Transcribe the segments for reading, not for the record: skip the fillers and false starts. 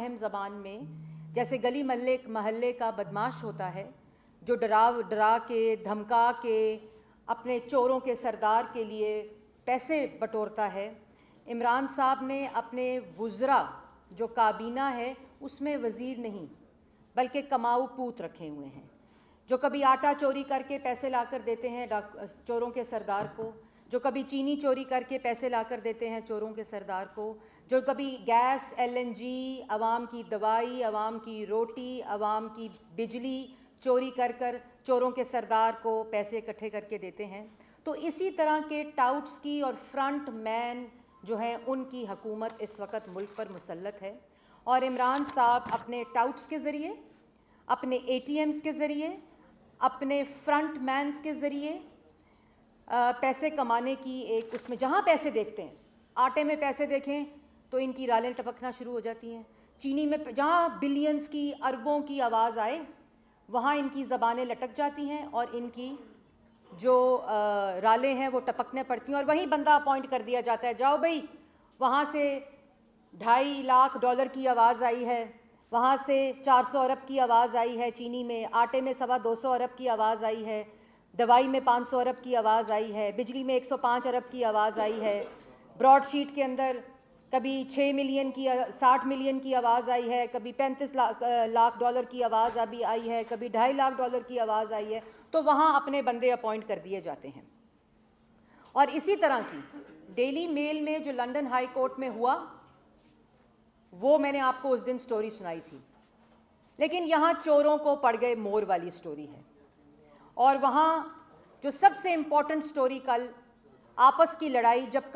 फहम ज़बान में, जैसे गली महल्ले का बदमाश होता है जो डरा के धमका के अपने चोरों के सरदार के लिए पैसे बटोरता है, इमरान साहब ने अपने वुज़रा जो काबीना है उसमें वज़ीर नहीं बल्कि कमाऊ पूत रखे हुए हैं, जो कभी आटा चोरी करके पैसे लाकर देते हैं चोरों के सरदार को, जो कभी चीनी चोरी करके पैसे लाकर देते हैं चोरों के सरदार को, जो कभी गैस LNG, आवाम की दवाई, आवाम की रोटी, आवाम की बिजली चोरी कर चोरों के सरदार को पैसे इकट्ठे करके देते हैं। तो इसी तरह के टाउट्स की और फ्रंट मैन जो हैं उनकी हुकूमत इस वक्त मुल्क पर मुसल्लत है, और इमरान साहब अपने टाउट्स के ज़रिए, अपने ATMs के ज़रिए, अपने फ्रंट मैन्स के ज़रिए पैसे कमाने की एक उसमें, जहाँ पैसे देखते हैं, आटे में पैसे देखें तो इनकी रालें टपकना शुरू हो जाती हैं, चीनी में जहाँ बिलियंस की अरबों की आवाज़ आए वहाँ इनकी ज़बानें लटक जाती हैं और इनकी जो रालें हैं वो टपकने पड़ती हैं, और वहीं बंदा अपॉइंट कर दिया जाता है, जाओ भाई वहाँ से $2.5 लाख की आवाज़ आई है, वहाँ से 400 अरब की आवाज़ आई है, चीनी में, आटे में 250 अरब की आवाज़ आई है, दवाई में 500 अरब की आवाज़ आई है, बिजली में 105 अरब की आवाज़ आई है, ब्रॉडशीट के अंदर कभी 6 मिलियन की 60 मिलियन की आवाज़ आई है, कभी 35 लाख डॉलर की आवाज़ अभी आई है, कभी $2.5 लाख की आवाज़ आई है, तो वहाँ अपने बंदे अपॉइंट कर दिए जाते हैं। और इसी तरह की डेली मेल में जो लंदन हाई कोर्ट में हुआ वो मैंने आपको उस दिन स्टोरी सुनाई थी, लेकिन यहाँ चोरों को पड़ गए मोर वाली स्टोरी है। और वहाँ जो सबसे इम्पॉर्टेंट स्टोरी कल आपस की लड़ाई, जब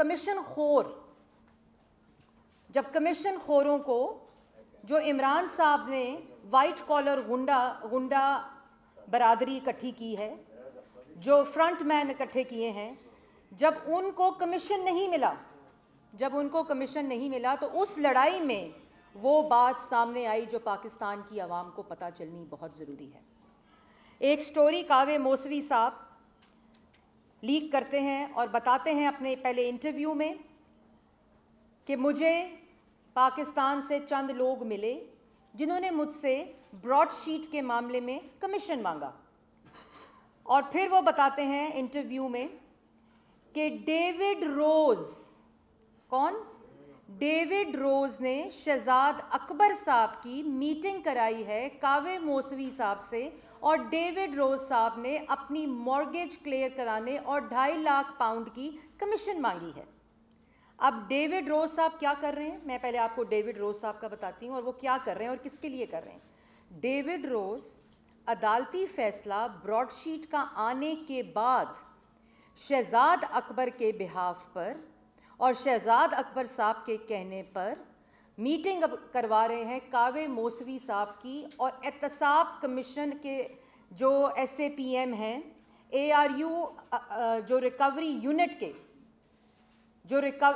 कमीशन खोरों को जो इमरान साहब ने वाइट कॉलर गुंडा बरादरी इकट्ठी की है, जो फ्रंट मैन इकट्ठे किए हैं, जब उनको कमीशन नहीं मिला तो उस लड़ाई में वो बात सामने आई जो पाकिस्तान की आवाम को पता चलनी बहुत ज़रूरी है। एक स्टोरी कावे मौसवी साहब लीक करते हैं और बताते हैं अपने पहले इंटरव्यू में कि मुझे पाकिस्तान से चंद लोग मिले जिन्होंने मुझसे ब्रॉडशीट के मामले में कमीशन मांगा, और फिर वो बताते हैं इंटरव्यू में कि डेविड रोज़ ने शहजाद अकबर साहब की मीटिंग कराई है कावे मौसवी साहब से, और डेविड रोज़ साहब ने अपनी मॉर्गेज क्लियर कराने और £2.5 लाख की कमीशन मांगी है। अब डेविड रोज़ साहब क्या कर रहे हैं, मैं पहले आपको डेविड रोज़ साहब का बताती हूँ और वो क्या कर रहे हैं और किसके लिए कर रहे हैं। डेविड रोज़ अदालती फैसला ब्रॉडशीट का आने के बाद शहजाद अकबर के बिहाफ पर और शहजाद अकबर साहब के कहने पर मीटिंग करवा रहे हैं कावे मौसवी साहब की और एहतसाब कमीशन के जो SAPM हैं, ARU जो रिकवरी यूनिट के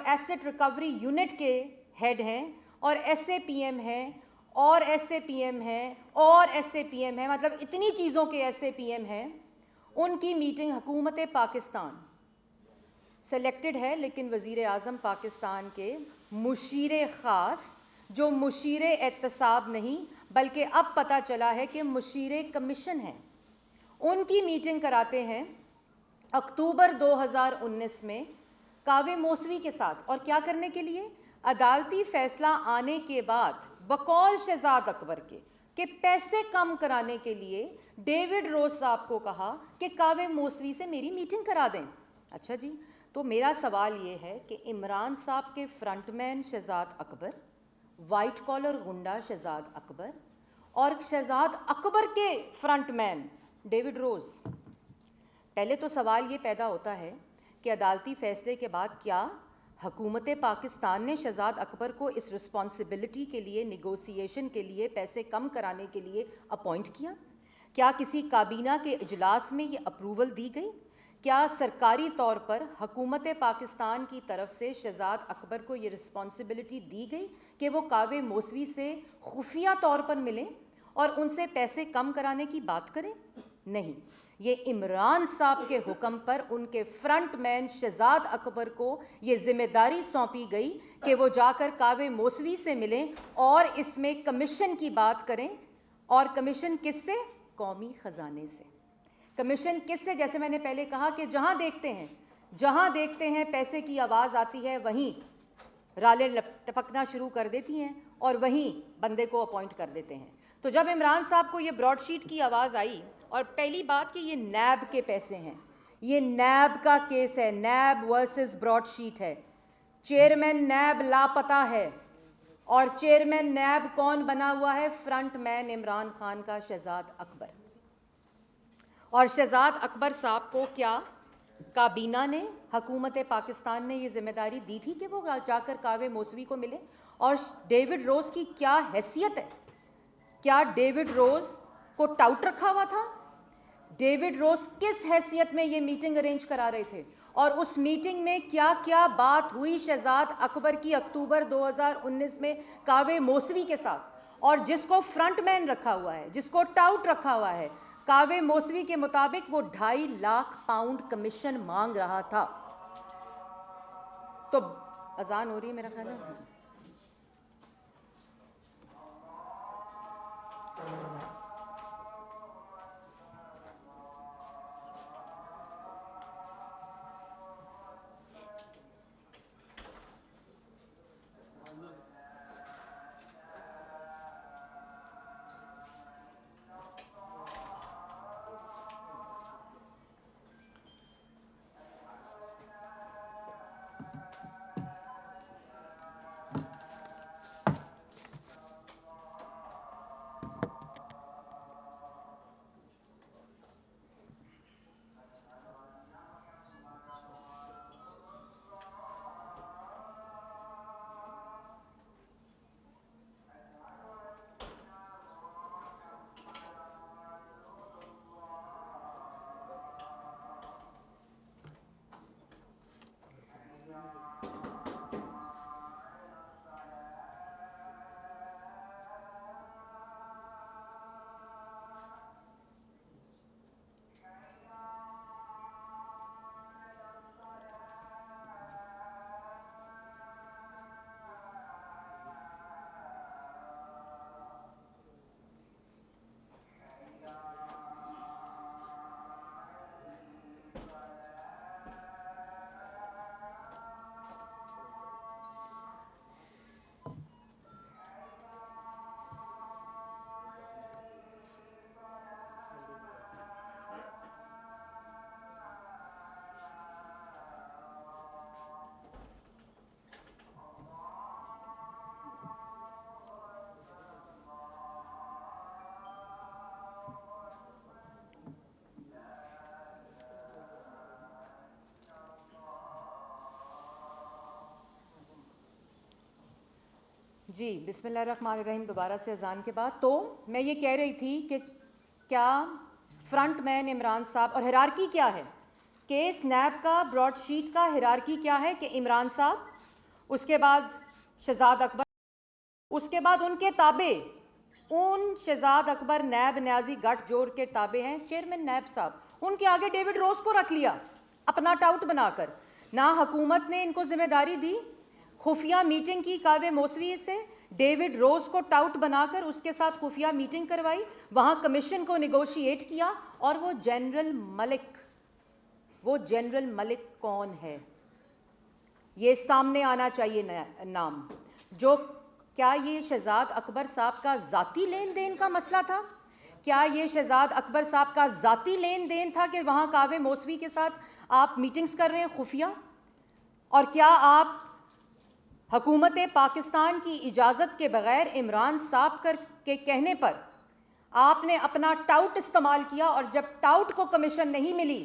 एसेट रिकवरी यूनिट के हेड हैं, और SAPM हैं और SAPM हैं और SAPM हैं, मतलब इतनी चीज़ों के SAPM हैं। उनकी मीटिंग हुकूमत पाकिस्तान सेलेक्टेड है, लेकिन वज़ीर आज़म पाकिस्तान के मुशीर ख़ास, जो मुशीर एहतसाब नहीं बल्कि अब पता चला है कि मुशीर कमीशन हैं, उनकी मीटिंग कराते हैं अक्टूबर 2019 में कावे मौसवी के साथ। और क्या करने के लिए? अदालती फ़ैसला आने के बाद बकौल शहजाद अकबर के पैसे कम कराने के लिए डेविड रोज़ साहब को कहा कि कावे मौसवी से मेरी मीटिंग करा दें। अच्छा जी, तो मेरा सवाल ये है कि इमरान साहब के frontman Shahzad Akbar, white collar गुंडा शहजाद अकबर और शहजाद अकबर के फ्रंटमैन डेविड रोज़, पहले तो सवाल ये पैदा होता है कि अदालती फ़ैसले के बाद क्या हुकूमत पाकिस्तान ने शहजाद अकबर को इस रिस्पॉन्सिबिलिटी के लिए, निगोसिएशन के लिए, पैसे कम कराने के लिए अपॉइंट किया? क्या किसी काबीना के इजलास में ये अप्रूवल दी गई? क्या सरकारी तौर पर हुकूमत पाकिस्तान की तरफ से शहजाद अकबर को ये रिस्पॉन्सिबिलिटी दी गई कि वो कावे मौसवी से खुफिया तौर पर मिलें और उनसे पैसे कम कराने की बात करें? नहीं, ये इमरान साहब के हुक्म पर उनके फ्रंटमैन शहजाद अकबर को ये जिम्मेदारी सौंपी गई कि वो जाकर कावे मौसवी से मिलें और इसमें कमीशन की बात करें। और कमीशन किससे? कौमी ख़जाने से। कमीशन किससे? जैसे मैंने पहले कहा कि जहाँ देखते हैं पैसे की आवाज़ आती है वहीं रालें टपकना शुरू कर देती हैं और वहीं बंदे को अपॉइंट कर देते हैं। तो जब इमरान साहब को ये ब्रॉडशीट की आवाज़ आई, और पहली बात कि ये नैब के पैसे हैं, ये नैब का केस है, नैब वर्सेस ब्रॉडशीट है। चेयरमैन नैब लापता है और चेयरमैन नैब कौन बना हुआ है? फ्रंटमैन इमरान खान का शहजाद अकबर। और शहजाद अकबर साहब को क्या काबीना ने, हुकूमत पाकिस्तान ने ये जिम्मेदारी दी थी कि वो जाकर कावे मौसवी को मिले? और डेविड रोज़ की क्या हैसियत है? क्या डेविड रोज़ को टाउट रखा हुआ था? डेविड रोज़ किस हैसियत में ये मीटिंग अरेंज करा रहे थे? और उस मीटिंग में क्या क्या बात हुई शहजाद अकबर की अक्टूबर 2019 में कावे मौसवी के साथ? और जिसको फ्रंटमैन रखा हुआ है, जिसको टाउट रखा हुआ है, कावे मौसवी के मुताबिक वो 2.5 लाख पाउंड कमीशन मांग रहा था। तो अजान हो रही है मेरा ख्याल है। जी, बिस्मिल्लाहिर्रहमानिर्रहीम। दोबारा से अजान के बाद तो मैं ये कह रही थी कि क्या फ्रंटमैन इमरान साहब, और हिरार्की क्या है केस नैब का, ब्रॉडशीट का हिरार्की क्या है कि इमरान साहब, उसके बाद शहजाद अकबर, उसके बाद उनके ताबे, उन शहजाद अकबर नैब न्याजी गठजोड़ के ताबे हैं चेयरमैन नैब साहब। उनके आगे डेविड रोज़ को रख लिया अपना टाउट बनाकर। ना हुकूमत ने इनको जिम्मेदारी दी, खुफिया मीटिंग की कावे मौसवी से, डेविड रोज़ को टाउट बनाकर उसके साथ खुफिया मीटिंग करवाई, वहाँ कमीशन को निगोशिएट किया। और वो जनरल मलिक कौन है? ये सामने आना चाहिए नाम। जो क्या ये शहजाद अकबर साहब का ज़ाती लेन देन का मसला था? क्या ये शहजाद अकबर साहब का ज़ाती लेन देन था कि वहाँ कावे मौसवी के साथ आप मीटिंग्स कर रहे हैं खुफिया? और क्या आप हुकूमत पाकिस्तान की इजाज़त के बग़ैर इमरान साहब के कहने पर आपने अपना टाउट इस्तेमाल किया, और जब टाउट को कमीशन नहीं मिली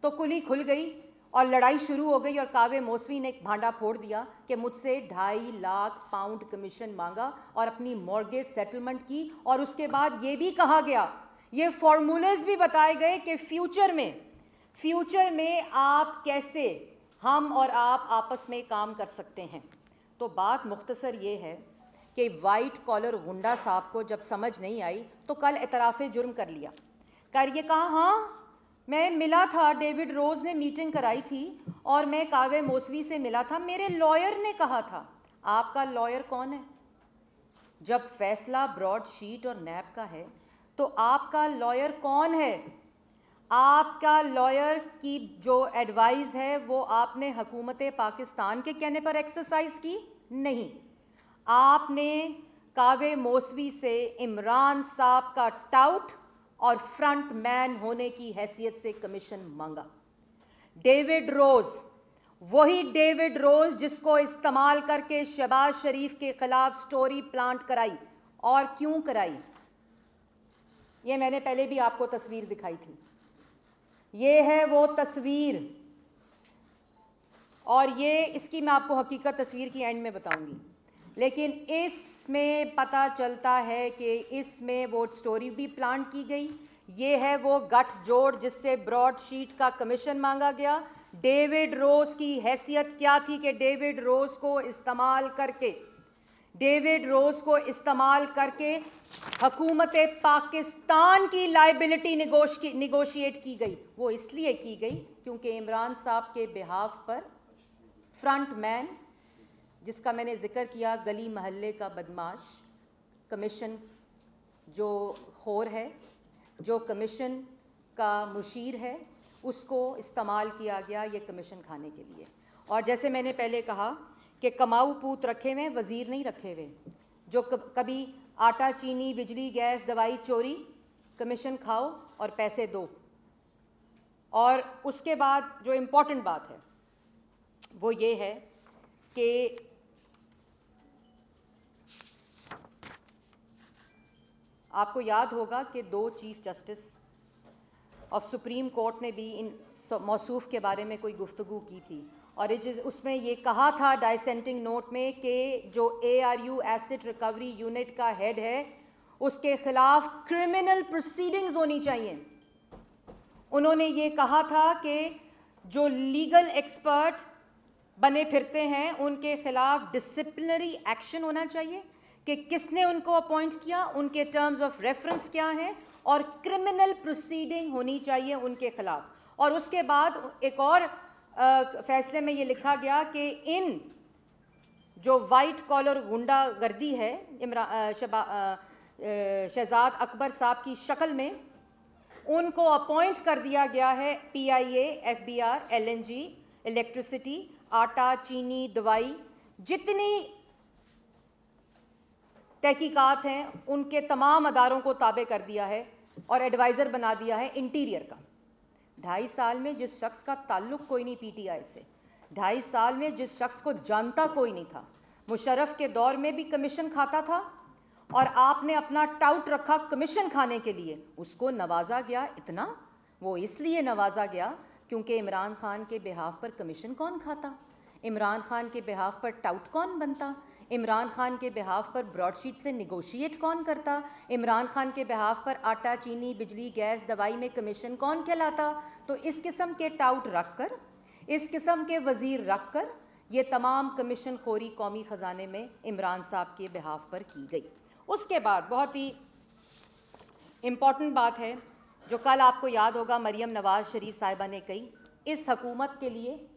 तो कुली खुल गई और लड़ाई शुरू हो गई, और कावे मौसवी ने एक भांडा फोड़ दिया कि मुझसे 2.5 लाख पाउंड कमीशन मांगा और अपनी मॉर्गेज सेटलमेंट की। और उसके बाद ये भी कहा गया, ये फॉर्मूलेज भी बताए गए कि फ्यूचर में आप कैसे, हम और आप आपस में काम कर सकते हैं। तो बात मुख्तसर ये है कि वाइट कॉलर गुंडा साहब को जब समझ नहीं आई तो कल एतराफ़े जुर्म कर लिया, कर ये कहा हाँ मैं मिला था, डेविड रोज ने मीटिंग कराई थी और मैं कावे मौसवी से मिला था। मेरे लॉयर ने कहा था, आपका लॉयर कौन है? जब फैसला ब्रॉडशीट और नैब का है तो आपका लॉयर कौन है? आपका लॉयर की जो एडवाइस है वो आपने हुकूमत पाकिस्तान के कहने पर एक्सरसाइज की? नहीं, आपने कावे मौसवी से इमरान साहब का टाउट और फ्रंट मैन होने की हैसियत से कमीशन मांगा। डेविड रोज, वही डेविड रोज जिसको इस्तेमाल करके शहबाज शरीफ के खिलाफ स्टोरी प्लांट कराई। और क्यों कराई? ये मैंने पहले भी आपको तस्वीर दिखाई थी। ये है वो तस्वीर, और ये इसकी मैं आपको हकीकत तस्वीर की एंड में बताऊंगी। लेकिन इसमें पता चलता है कि इसमें वो स्टोरी भी प्लांट की गई। ये है वो गठजोड़ जिससे ब्रॉडशीट का कमीशन मांगा गया। डेविड रोज की हैसियत क्या थी कि डेविड रोज को इस्तेमाल करके हुकूमत पाकिस्तान की लाइबिलिटी निगोशिएट की गई। वो इसलिए की गई क्योंकि इमरान साहब के बिहाफ पर फ्रंट मैन, जिसका मैंने जिक्र किया, गली महल्ले का बदमाश, कमीशन जो खोर है, जो कमीशन का मुशीर है, उसको इस्तेमाल किया गया ये कमीशन खाने के लिए। और जैसे मैंने पहले कहा कि कमाऊ पूत रखे हुए, वज़ीर नहीं रखे हुए। जो कभी आटा, चीनी, बिजली, गैस, दवाई चोरी, कमीशन खाओ और पैसे दो। और उसके बाद जो इम्पोर्टेंट बात है वो ये है कि आपको याद होगा कि 2 chief justice of supreme court ने भी इन मौसूफ के बारे में कोई गुफ्तगू की थी, और उसमें ये कहा था डाइसेंटिंग नोट में कि जो ARU एसेट रिकवरी यूनिट का हेड है उसके खिलाफ क्रिमिनल प्रोसीडिंग्स होनी चाहिए। उन्होंने ये कहा था कि जो लीगल एक्सपर्ट बने फिरते हैं उनके खिलाफ डिसिप्लिनरी एक्शन होना चाहिए कि किसने उनको अपॉइंट किया, उनके टर्म्स ऑफ रेफरेंस क्या हैं, और क्रिमिनल प्रोसीडिंग होनी चाहिए उनके खिलाफ। और उसके बाद एक और फैसले में ये लिखा गया कि इन जो वाइट कॉलर गुंडागर्दी है शहजाद अकबर साहब की शक्ल में, उनको अपॉइंट कर दिया गया है PIA, FBR, LNG, इलेक्ट्रिसिटी, आटा, चीनी, दवाई, जितनी तहकीकात हैं उनके तमाम अदारों को ताबे कर दिया है और एडवाइज़र बना दिया है इंटीरियर का। 2.5 साल में जिस शख्स का ताल्लुक़ कोई नहीं PTI से, 2.5 साल में जिस शख्स को जानता कोई नहीं था, मुशर्रफ के दौर में भी कमीशन खाता था और आपने अपना टाउट रखा कमीशन खाने के लिए, उसको नवाजा गया। इतना वो इसलिए नवाजा गया क्योंकि इमरान खान के बिहाफ पर कमीशन कौन खाता, इमरान खान के बिहाफ पर टाउट कौन बनता, इमरान खान के बिहाफ पर ब्रॉडशीट से निगोशिएट कौन करता, इमरान खान के बिहाफ पर आटा, चीनी, बिजली, गैस, दवाई में कमीशन कौन कहलाता। तो इस किस्म के टाउट रख कर, इस किस्म के वज़ीर रख कर ये तमाम कमीशन खोरी कौमी ख़जाने में इमरान साहब के बिहाफ पर की गई। उसके बाद बहुत ही इम्पॉर्टेंट बात है जो कल आपको याद होगा मरियम नवाज़ शरीफ साहिबा ने कही, इस हुकूमत के लिए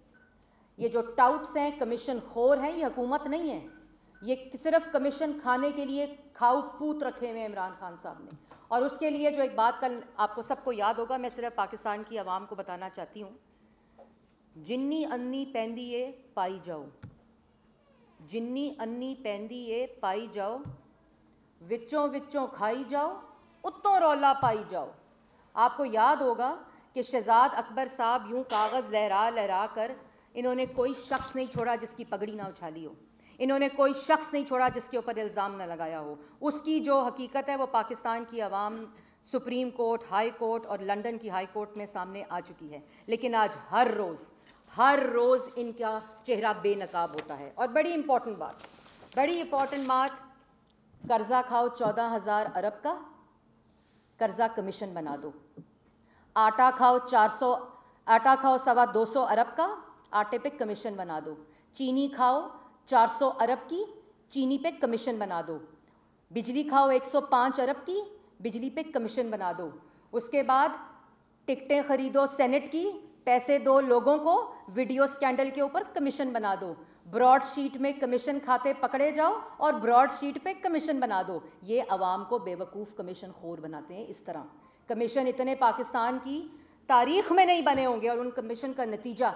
ये जो टाउट्स हैं, कमीशन खोर हैं, ये हुकूमत नहीं है, ये सिर्फ कमीशन खाने के लिए खाऊ पूत रखे हुए इमरान खान साहब ने। और उसके लिए जो एक बात कल आपको सबको याद होगा, मैं सिर्फ पाकिस्तान की आवाम को बताना चाहती हूँ, जिन्नी अन्नी पैंदी ए पाई जाओ, जिन्नी अन्नी पैंदी ए पाई जाओ, विच्चों विच्चों खाई जाओ, उत्तों रौला पाई जाओ। आपको याद होगा कि शहजाद अकबर साहब यूं कागज़ लहरा लहरा कर, इन्होंने कोई शख्स नहीं छोड़ा जिसकी पगड़ी ना उछाली हो, इन्होंने कोई शख्स नहीं छोड़ा जिसके ऊपर इल्ज़ाम ना लगाया हो। उसकी जो हकीकत है वो पाकिस्तान की आवाम, सुप्रीम कोर्ट, हाई कोर्ट और लंदन की हाई कोर्ट में सामने आ चुकी है। लेकिन आज हर रोज़ इनका चेहरा बेनकाब होता है। और बड़ी इंपॉर्टेंट बात, कर्जा खाओ 14,000 अरब का, कर्जा कमीशन बना दो। आटा खाओ 225 अरब का, आटे पे कमीशन बना दो। चीनी खाओ 400 अरब की, चीनी पे कमीशन बना दो। बिजली खाओ 105 अरब की, बिजली पे कमीशन बना दो। उसके बाद टिकटें खरीदो सेनेट की, पैसे दो लोगों को, वीडियो स्कैंडल के ऊपर कमीशन बना दो, ब्रॉडशीट में कमीशन खाते पकड़े जाओ और ब्रॉडशीट पे कमीशन बना दो। ये अवाम को बेवकूफ़ कमीशन खोर बनाते हैं। इस तरह कमीशन इतने पाकिस्तान की तारीख में नहीं बने होंगे और उन कमीशन का नतीजा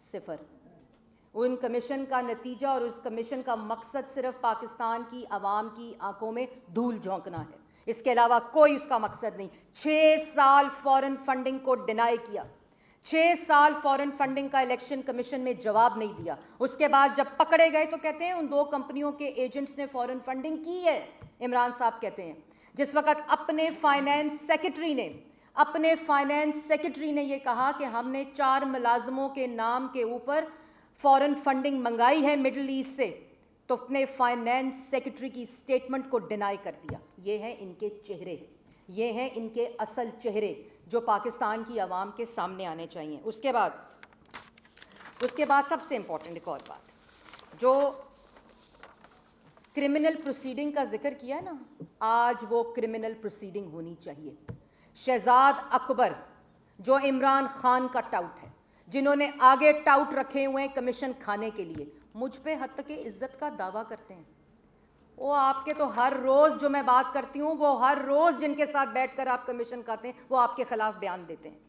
सिफर। उन कमीशन का नतीजा और उस कमीशन का मकसद सिर्फ पाकिस्तान की आवाम की आंखों में धूल झोंकना है, इसके अलावा कोई उसका मकसद नहीं। 6 साल फॉरेन फंडिंग को डिनाई किया, 6 साल फॉरेन फंडिंग का इलेक्शन कमीशन में जवाब नहीं दिया। उसके बाद जब पकड़े गए तो कहते हैं उन 2 कंपनियों के एजेंट्स ने फॉरेन फंडिंग की है। इमरान साहब कहते हैं जिस वक्त अपने फाइनेंस सेक्रेटरी ने ये कहा कि हमने 4 मुलाजमों के नाम के ऊपर फॉरेन फंडिंग मंगाई है मिडिल ईस्ट से, तो अपने फाइनेंस सेक्रेटरी की स्टेटमेंट को डिनाई कर दिया। ये हैं इनके चेहरे, ये हैं इनके असल चेहरे जो पाकिस्तान की आवाम के सामने आने चाहिए। उसके बाद सबसे इंपॉर्टेंट एक और बात, जो क्रिमिनल प्रोसीडिंग का जिक्र किया ना, आज वो क्रिमिनल प्रोसीडिंग होनी चाहिए। शहजाद अकबर जो इमरान खान का टाउट है, जिन्होंने आगे टाउट रखे हुए हैं कमीशन खाने के लिए, मुझ पे हद तक इज्जत का दावा करते हैं। वो आपके तो हर रोज़ जो मैं बात करती हूँ, वो हर रोज़ जिनके साथ बैठकर आप कमीशन खाते हैं, वो आपके खिलाफ बयान देते हैं।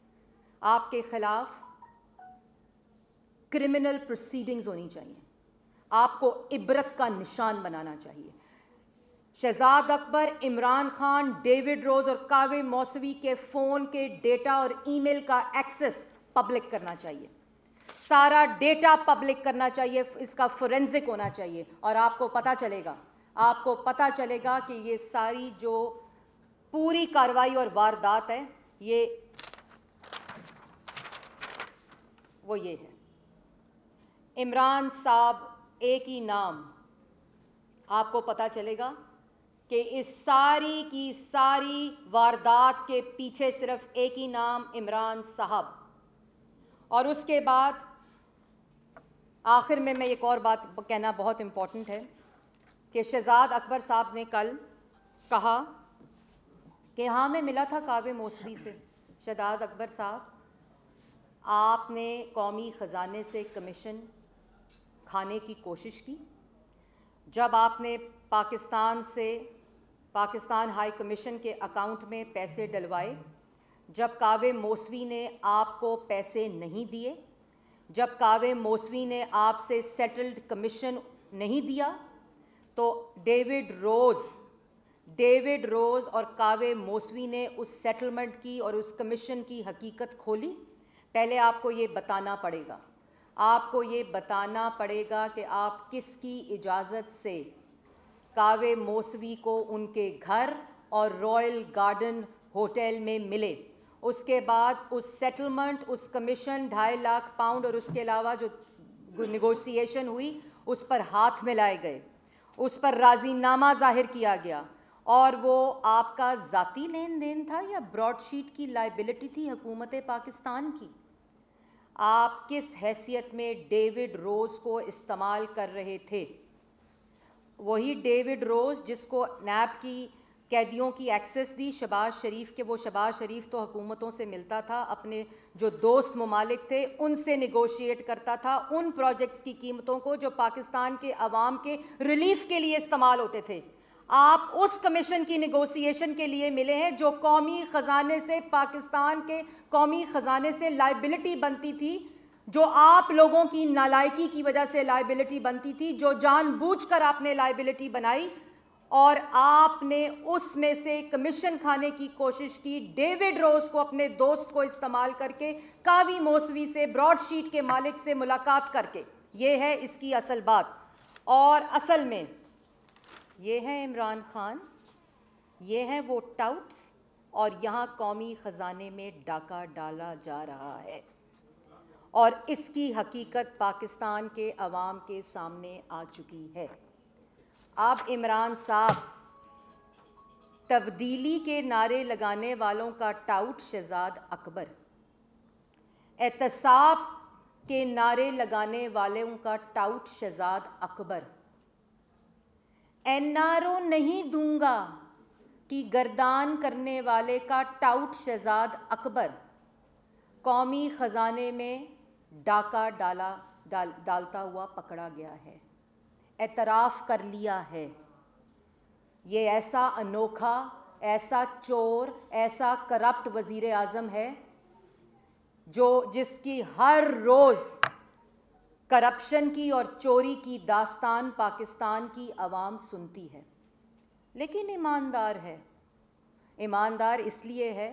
आपके खिलाफ क्रिमिनल प्रोसीडिंग्स होनी चाहिए, आपको इबरत का निशान बनाना चाहिए। शहजाद अकबर, इमरान खान, डेविड रोज और कावे मौसवी के फ़ोन के डेटा और ईमेल का एक्सेस पब्लिक करना चाहिए, सारा डेटा पब्लिक करना चाहिए, इसका फोरेंसिक होना चाहिए और आपको पता चलेगा कि ये सारी जो पूरी कार्रवाई और वारदात है वो ये है। इमरान साहब एक ही नाम, आपको पता चलेगा कि इस सारी की सारी वारदात के पीछे सिर्फ एक ही नाम, इमरान साहब। और उसके बाद आखिर में मैं एक और बात कहना बहुत इम्पॉर्टेंट है कि शहजाद अकबर साहब ने कल कहा कि हाँ मैं मिला था कावे मौसवी से। शहजाद अकबर साहब, आपने कौमी ख़जाने से कमीशन खाने की कोशिश की, जब आपने पाकिस्तान हाई कमीशन के अकाउंट में पैसे डलवाए, जब कावे मौसवी ने आपको पैसे नहीं दिए, जब कावे मौसवी ने आपसे सेटल्ड कमीशन नहीं दिया, तो डेविड रोज़ और कावे मौसवी ने उस सेटलमेंट की और उस कमीशन की हकीकत खोली। पहले आपको ये बताना पड़ेगा कि आप किसकी इजाज़त से कावे मौसवी को उनके घर और रॉयल गार्डन होटल में मिले। उसके बाद उस सेटलमेंट, उस कमीशन 2.5 लाख पाउंड और उसके अलावा जो निगोशिएशन हुई उस पर हाथ मिलाए गए, उस पर राज़ीनामा जाहिर किया गया और वो आपका ज़ाती लेन देन था या ब्रॉडशीट की लाइबिलिटी थी हुकूमत पाकिस्तान की। आप किस हैसियत में डेविड रोज़ को इस्तेमाल कर रहे थे? वही डेविड रोज़ जिसको नैब की कैदियों की एक्सेस दी, शहबाज शरीफ तो हुकूमतों से मिलता था, अपने जो दोस्त ममालिक थे उनसे निगोशिएट करता था उन प्रोजेक्ट्स की कीमतों को जो पाकिस्तान के अवाम के रिलीफ के लिए इस्तेमाल होते थे। आप उस कमीशन की निगोशिएशन के लिए मिले हैं जो कौमी ख़जाने से, पाकिस्तान के कौमी ख़जाने से लाइबिलिटी बनती थी, जो आप लोगों की नालायकी की वजह से लाइबिलिटी बनती थी, जो जानबूझकर आपने लाइबिलिटी बनाई और आपने उसमें से कमीशन खाने की कोशिश की। डेविड रोज़ को, अपने दोस्त को इस्तेमाल करके, कावी मौसवी से, ब्रॉडशीट के मालिक से मुलाकात करके। ये है इसकी असल बात। और असल में ये है इमरान खान, ये हैं वो टाउट्स और यहाँ कौमी ख़जाने में डाका डाला जा रहा है और इसकी हकीकत पाकिस्तान के अवाम के सामने आ चुकी है। अब इमरान साहब, तब्दीली के नारे लगाने वालों का टाउट शहजाद अकबर, एहतसाब के नारे लगाने वालों का टाउट शहजाद अकबर, एनआरओ नहीं दूंगा कि गर्दान करने वाले का टाउट शहजाद अकबर, कौमी ख़जाने में डाका डालता हुआ पकड़ा गया है, एतराफ़ कर लिया है। ये ऐसा अनोखा, ऐसा चोर, ऐसा करप्ट वज़ीर आज़म है जिसकी हर रोज़ करप्शन की और चोरी की दास्तान पाकिस्तान की आवाम सुनती है। लेकिन ईमानदार है। ईमानदार इसलिए है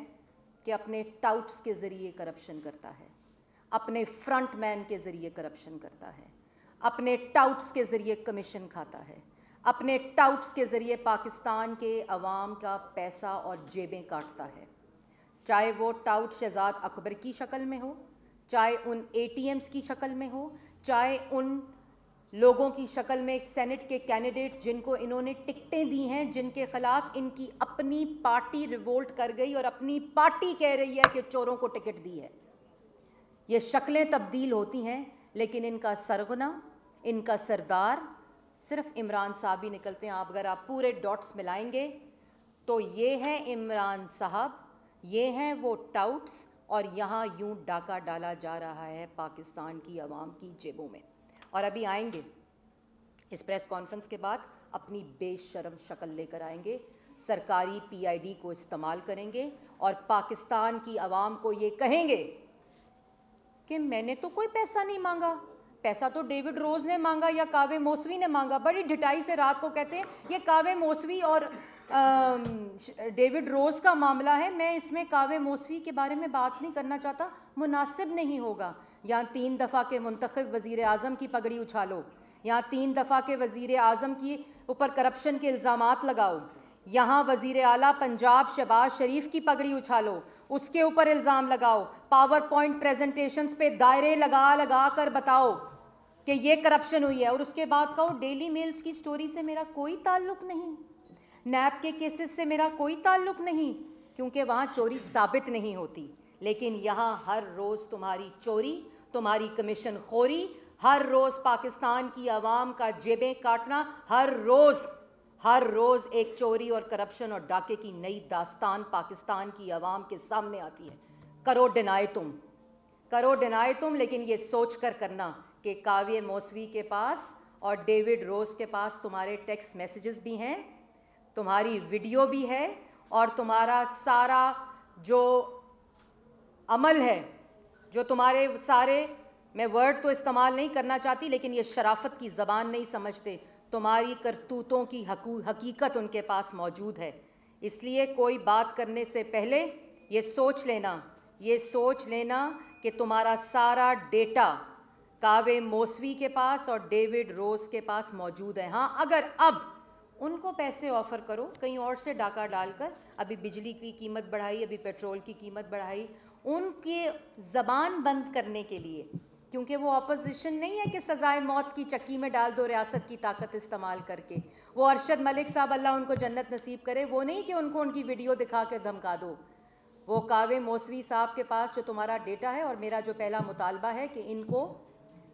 कि अपने टाउट्स के ज़रिए करप्शन करता है, अपने फ्रंट मैन के ज़रिए करप्शन करता है, अपने टाउट्स के ज़रिए कमीशन खाता है, अपने टाउट्स के ज़रिए पाकिस्तान के अवाम का पैसा और जेबें काटता है। चाहे वो टाउट शहजाद अकबर की शक्ल में हो, चाहे उन ATMs की शक्ल में हो, चाहे उन लोगों की शक्ल में सेनेट के कैंडिडेट्स जिनको इन्होंने टिकटें दी हैं, जिनके खिलाफ इनकी अपनी पार्टी रिवोल्ट कर गई और अपनी पार्टी कह रही है कि चोरों को टिकट दी है। ये शक्लें तब्दील होती हैं, लेकिन इनका सरगना, इनका सरदार सिर्फ इमरान साहब ही निकलते हैं। अगर आप पूरे डॉट्स मिलाएंगे तो ये हैं इमरान साहब, ये हैं वो टाउट्स, और यहाँ यूं डाका डाला जा रहा है पाकिस्तान की आवाम की जेबों में। और अभी आएंगे इस प्रेस कॉन्फ्रेंस के बाद अपनी बेशर्म शक्ल लेकर आएंगे, सरकारी PID को इस्तेमाल करेंगे और पाकिस्तान की आवाम को ये कहेंगे कि मैंने तो कोई पैसा नहीं मांगा, पैसा तो डेविड रोज़ ने मांगा या कावे मौसवी ने मांगा। बड़ी ढिठाई से रात को कहते हैं ये कावे मौसवी और डेविड रोज़ का मामला है, मैं इसमें कावे मौसवी के बारे में बात नहीं करना चाहता, मुनासिब नहीं होगा। यहाँ 3 दफ़ा के मुंतखब वज़ीर आज़म की पगड़ी उछालो, यहाँ 3 दफ़ा के वज़ीर आज़म की ऊपर करप्शन के इल्ज़ामात लगाओ, यहाँ वज़ीर आला पंजाब शहबाज शरीफ की पगड़ी उछालो, उसके ऊपर इल्ज़ाम लगाओ, पावर पॉइंट प्रेजेंटेशंस पे दायरे लगा लगा कर बताओ कि ये करप्शन हुई है, और उसके बाद कहो डेली मेल्स की स्टोरी से मेरा कोई ताल्लुक़ नहीं, नैब के केसेस से मेरा कोई ताल्लुक़ नहीं, क्योंकि वहाँ चोरी साबित नहीं होती। लेकिन यहाँ हर रोज़ तुम्हारी चोरी, तुम्हारी कमीशन खोरी, हर रोज़ पाकिस्तान की आवाम का जेबें काटना, हर रोज़ एक चोरी और करप्शन और डाके की नई दास्तान पाकिस्तान की आवाम के सामने आती है। करो डिनाए तुम, लेकिन ये सोच कर करना कि काव्य मौसवी के पास और डेविड रोज़ के पास तुम्हारे टेक्स्ट मैसेजेस भी हैं, तुम्हारी वीडियो भी है, और तुम्हारा सारा जो अमल है, जो तुम्हारे सारे, मैं वर्ड तो इस्तेमाल नहीं करना चाहती, लेकिन ये शराफत की ज़बान नहीं समझते, तुम्हारी करतूतों की हकीकत उनके पास मौजूद है। इसलिए कोई बात करने से पहले ये सोच लेना कि तुम्हारा सारा डेटा कावे मौसवी के पास और डेविड रोज़ के पास मौजूद है। हाँ, अगर अब उनको पैसे ऑफ़र करो कहीं और से डाका डालकर, अभी बिजली की कीमत बढ़ाई, अभी पेट्रोल की कीमत बढ़ाई, उनकी ज़बान बंद करने के लिए, क्योंकि वो अपोजिशन नहीं है कि सज़ाए मौत की चक्की में डाल दो रियासत की ताकत इस्तेमाल करके। वो अरशद मलिक साहब, अल्लाह उनको जन्नत नसीब करे, वो नहीं कि उनको उनकी वीडियो दिखा के धमका दो। वो कावे मौसवी साहब के पास जो तुम्हारा डेटा है, और मेरा जो पहला मुतालबा है कि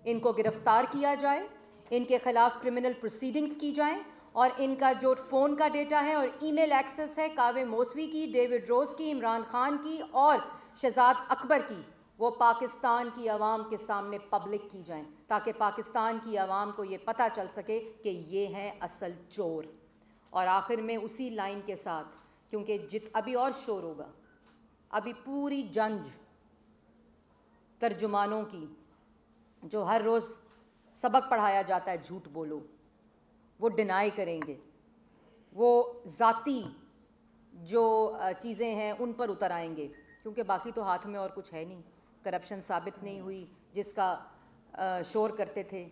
इनको गिरफ्तार किया जाए, इनके खिलाफ क्रिमिनल प्रोसीडिंग्स की जाएं, और इनका जो फ़ोन का डेटा है और ईमेल एक्सेस है कावे मौसवी की, डेविड रोज़ की, इमरान खान की और शहजाद अकबर की, वो पाकिस्तान की आवाम के सामने पब्लिक की जाएं, ताकि पाकिस्तान की आवाम को ये पता चल सके कि ये हैं असल चोर। और आखिर में उसी लाइन के साथ, क्योंकि अभी और शोर होगा, अभी पूरी जंज तर्जुमानों की जो हर रोज़ सबक पढ़ाया जाता है झूठ बोलो, वो डिनाई करेंगे, वो ज़ाती जो चीज़ें हैं उन पर उतर आएंगे, क्योंकि बाकी तो हाथ में और कुछ है नहीं, करप्शन साबित नहीं हुई जिसका शोर करते थे।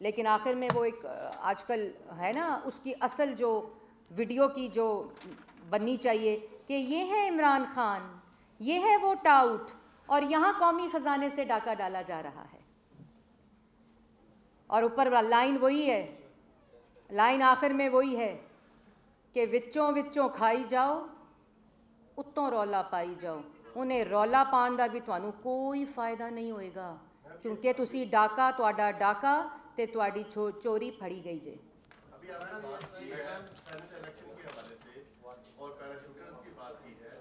लेकिन आखिर में वो एक आजकल है ना, उसकी असल जो वीडियो की जो बननी चाहिए कि ये है इमरान खान, ये है वो टाउट, और यहाँ कौमी ख़जाने से डाका डाला जा रहा है। और ऊपर लाइन वही है, लाइन आखिर में वही है कि विच्चों खाई जाओ, उत्तों रौला पाई जाओ। उन्हें रौला पाउण दा भी तुहानू कोई फ़ायदा नहीं होएगा, क्योंकि तुसी डाका, तुहाडा डाका ते तुहाडी चोरी फड़ी गई जे। अभी आपने बात की है सेनेट इलेक्शन के हवाले से और पैराशूटर्स की बात की है,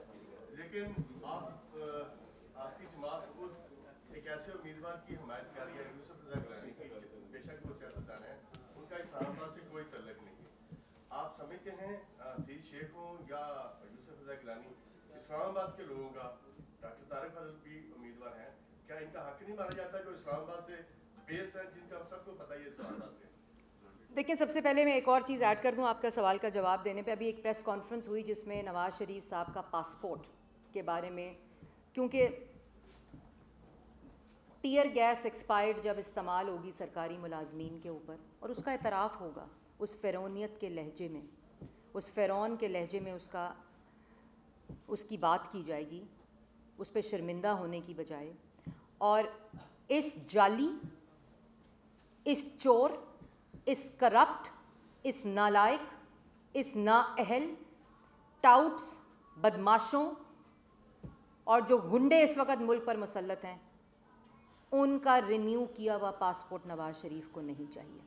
लेकिन आपकी समाअत खुद एक ऐसे उम्मीदवार की हिमायत कर रही है यूसुफ रज़ा गिलानी की, बेशक वो सियासतदान है, उनका इस्लामाबाद से कोई तल्लुक नहीं है। आप समझते हैं हफीज शेख हो या यूसुफ रज़ा गिलानी, इस्लामाबाद के लोगों का डॉक्टर तारिक फजल भी उम्मीदवार हैं, क्या इनका हक नहीं माना जाता जो इस्लामाबाद से बेस है, जिनका सबको पता ही है इस्लामाबाद से? देखिए, सबसे पहले मैं एक और चीज़ ऐड कर दूं आपका सवाल का जवाब देने पे। अभी एक प्रेस कॉन्फ्रेंस हुई जिसमें नवाज़ शरीफ साहब का पासपोर्ट के बारे में, क्योंकि टीयर गैस एक्सपायर्ड जब इस्तेमाल होगी सरकारी मुलाजमीन के ऊपर और उसका एतराफ़ होगा उस फ़िरौनियत के लहजे में, उस फ़िरौन के लहजे में उसकी बात की जाएगी, उस पर शर्मिंदा होने की बजाय। और इस जाली, इस चोर, इस करप्ट, इस नालायक, इस नाअहल, टाउट्स, बदमाशों और जो गुंडे इस वक्त मुल्क पर मुसल्लत हैं, उनका रिन्यू किया हुआ पासपोर्ट नवाज शरीफ को नहीं चाहिए।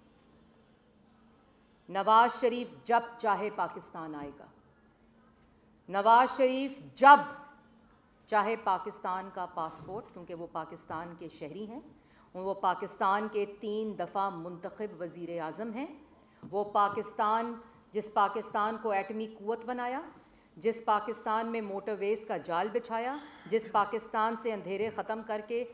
नवाज शरीफ जब चाहे पाकिस्तान आएगा, नवाज शरीफ जब चाहे पाकिस्तान का पासपोर्ट, क्योंकि वो पाकिस्तान के शहरी हैं, वो पाकिस्तान के 3 दफ़ा मुंतखब वज़ीर आज़म हैं, वो जिस पाकिस्तान को एटमी क़ुव्वत बनाया, जिस पाकिस्तान में मोटरवेज़ का जाल बिछाया, जिस पाकिस्तान से अंधेरे ख़त्म करके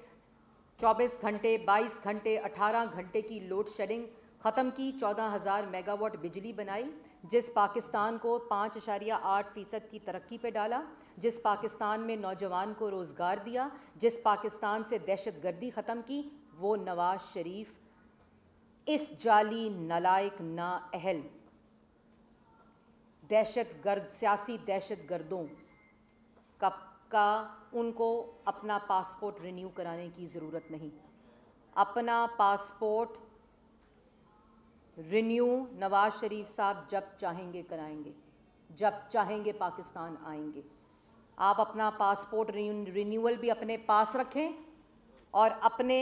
24 घंटे, 22 घंटे, 18 घंटे की लोड शेडिंग ख़त्म की, 14,000 मेगावाट बिजली बनाई, जिस पाकिस्तान को 5.8% की तरक्की पे डाला, जिस पाकिस्तान में नौजवान को रोज़गार दिया, जिस पाकिस्तान से दहशतगर्दी ख़त्म की, वो नवाज शरीफ इस जाली, नालायक, नाअहल दहशतगर्द, सियासी दहशतगर्दों का उनको अपना पासपोर्ट रिन्यू कराने की ज़रूरत नहीं। अपना पासपोर्ट रिन्यू नवाज शरीफ साहब जब चाहेंगे कराएंगे, जब चाहेंगे पाकिस्तान आएंगे। आप अपना पासपोर्ट रिन्यूअल भी अपने पास रखें और अपने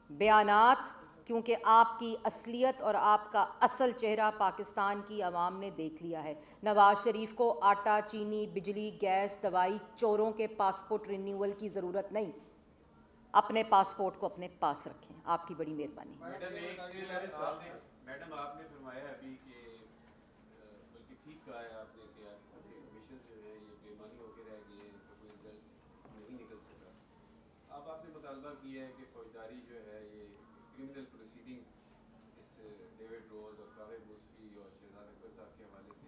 बयानात, क्योंकि आपकी असलियत और आपका असल चेहरा पाकिस्तान की आवाम ने देख लिया है। नवाज शरीफ को आटा, चीनी, बिजली, गैस, दवाई, चोरों के पासपोर्ट रिन्यूअल की ज़रूरत नहीं। अपने पासपोर्ट को अपने पास रखें। आपकी बड़ी मेहरबानी। मैडम, आपने फरमाया अभी कि बल्कि ठीक कहा है आपने कि आपके मिशन जो है ये बेमानी होकर रह गए, इनका कोई रिजल्ट नहीं निकल सका। अब आपने मुतालबा किया है कि फौजदारी जो है ये क्रिमिनल प्रोसीडिंग्स इस डेविड रोज और कावे मूसवी और शहजाद अकबर साहब के हवाले से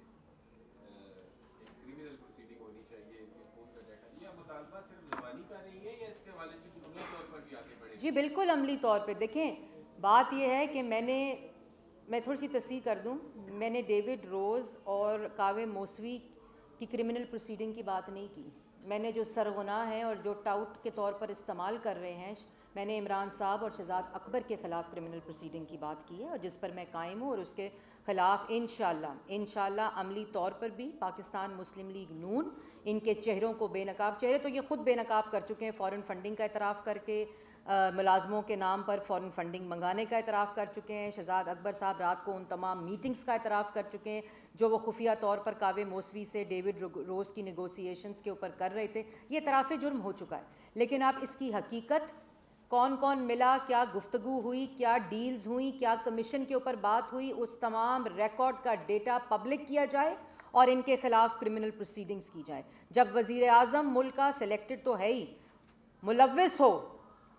एक क्रिमिनल प्रोसीडिंग होनी चाहिए, इनके खून का डाटा। यह मुतालबा सिर्फ ज़बानी का नहीं है या इसके हवाले से अमली तौर पर भी आगे बढ़े? जी बिल्कुल, अमली तौर पर देखें, बात यह है कि मैं थोड़ी सी तस्दीक कर दूं, मैंने डेविड रोज़ और कावे मौसवी की क्रिमिनल प्रोसीडिंग की बात नहीं की। मैंने जो सरगुनाह हैं और जो टाउट के तौर पर इस्तेमाल कर रहे हैं, मैंने इमरान साहब और शहजाद अकबर के ख़िलाफ़ क्रिमिनल प्रोसीडिंग की बात की है और जिस पर मैं कायम हूँ और उसके ख़िलाफ़ इंशाअल्लाह अमली तौर पर भी पाकिस्तान मुस्लिम लीग नून इनके चेहरों को बेनकाब, चेहरे तो ये ख़ुद बेनकाब कर चुके हैं, फ़ॉरेन फंडिंग का एतराफ़ करके मुलाजमों के नाम पर फ़ॉरेन फंडिंग मंगाने का एतराफ़ कर चुके हैं। शहजाद अकबर साहब रात को उन तमाम मीटिंग्स का एतराफ़ कर चुके हैं जो वो खुफिया तौर पर कावे मौसवी से डेविड रोज़ की नेगोशिएशंस के ऊपर कर रहे थे। ये एतराफ़ जुर्म हो चुका है, लेकिन आप इसकी हकीकत, कौन कौन मिला, क्या गुफ्तगू हुई, क्या डील्स हुई, क्या कमीशन के ऊपर बात हुई, उस तमाम रिकॉर्ड का डेटा पब्लिक किया जाए और इनके ख़िलाफ़ क्रिमिनल प्रोसीडिंग्स की जाए। जब वज़ीर आज़म मुल्क का सिलेक्टेड तो है ही, मुलव्विस हो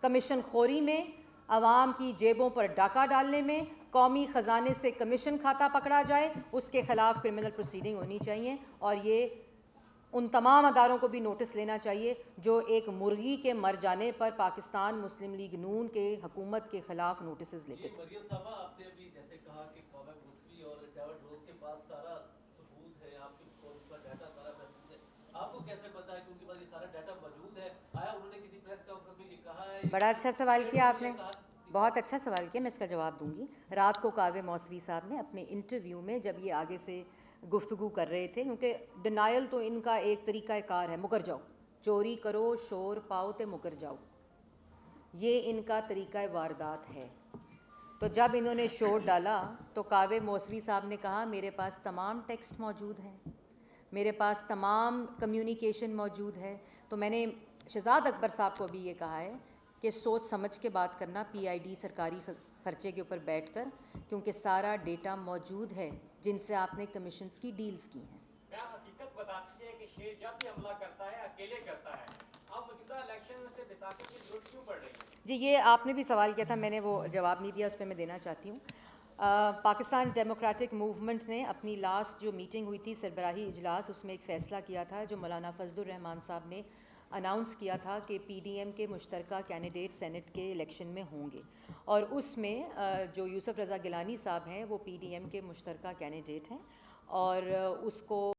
कमीशन खोरी में, अवाम की जेबों पर डाका डालने में, कौमी ख़जाने से कमीशन खाता पकड़ा जाए, उसके ख़िलाफ़ क्रिमिनल प्रोसीडिंग होनी चाहिए। और ये उन तमाम अदारों को भी नोटिस लेना चाहिए जो एक मुर्गी के मर जाने पर पाकिस्तान मुस्लिम लीग नून के हुकूमत के ख़िलाफ़ नोटिस लेते थे। मरियम साहबा, आपने अभी जैसे कहा कि कावे मौसवी और डेविड रोज के पास सारा सबूत है, आपके का डाटा सारा महफूज है, आपको कैसे पता है कि उनके पास ये सारा डाटा मौजूद है? आया उन्होंने किसी प्रेस कॉन्फ्रेंस में ये कहा है? बड़ा अच्छा सवाल किया आपने, बहुत अच्छा सवाल किया, मैं इसका जवाब दूंगी। रात को कावे मौसवी साहब ने अपने इंटरव्यू में, जब ये आगे से गुफ्तगू कर रहे थे, क्योंकि डिनाइल तो इनका एक तरीका कार है, मुकर जाओ, चोरी करो, शोर पाओ तो मुकर जाओ, ये इनका तरीका वारदात है। तो जब इन्होंने शोर डाला तो कावे मौसवी साहब ने कहा मेरे पास तमाम टेक्स्ट मौजूद हैं, मेरे पास तमाम कम्युनिकेशन मौजूद है। तो मैंने शहजाद अकबर साहब को भी ये कहा है कि सोच समझ के बात करना, PID सरकारी खर्चे के ऊपर बैठकर, क्योंकि सारा डेटा मौजूद है जिनसे आपने कमीशंस की डील्स की हैं। क्या हकीकत बताती है कि शेर जब भी हमला करता है अकेले करता है, अब मौजूदा इलेक्शन से बैसाखी की जरूरत क्यों पड़ रही है? जी, ये आपने भी सवाल किया था, मैंने वो जवाब नहीं दिया, उस पर मैं देना चाहती हूँ। पाकिस्तान डेमोक्रेटिक मूवमेंट ने अपनी लास्ट जो मीटिंग हुई थी सरबराही इजलास, उसमें एक फ़ैसला किया था जो मौलाना फजलुर रहमान साहब ने अनाउंस किया था कि PDM के मुश्तरका कैंडिडेट सेनेट के इलेक्शन में होंगे, और उसमें जो यूसुफ रज़ा गिलानी साहब हैं वो PDM के मुश्तरका कैंडिडेट हैं, और उसको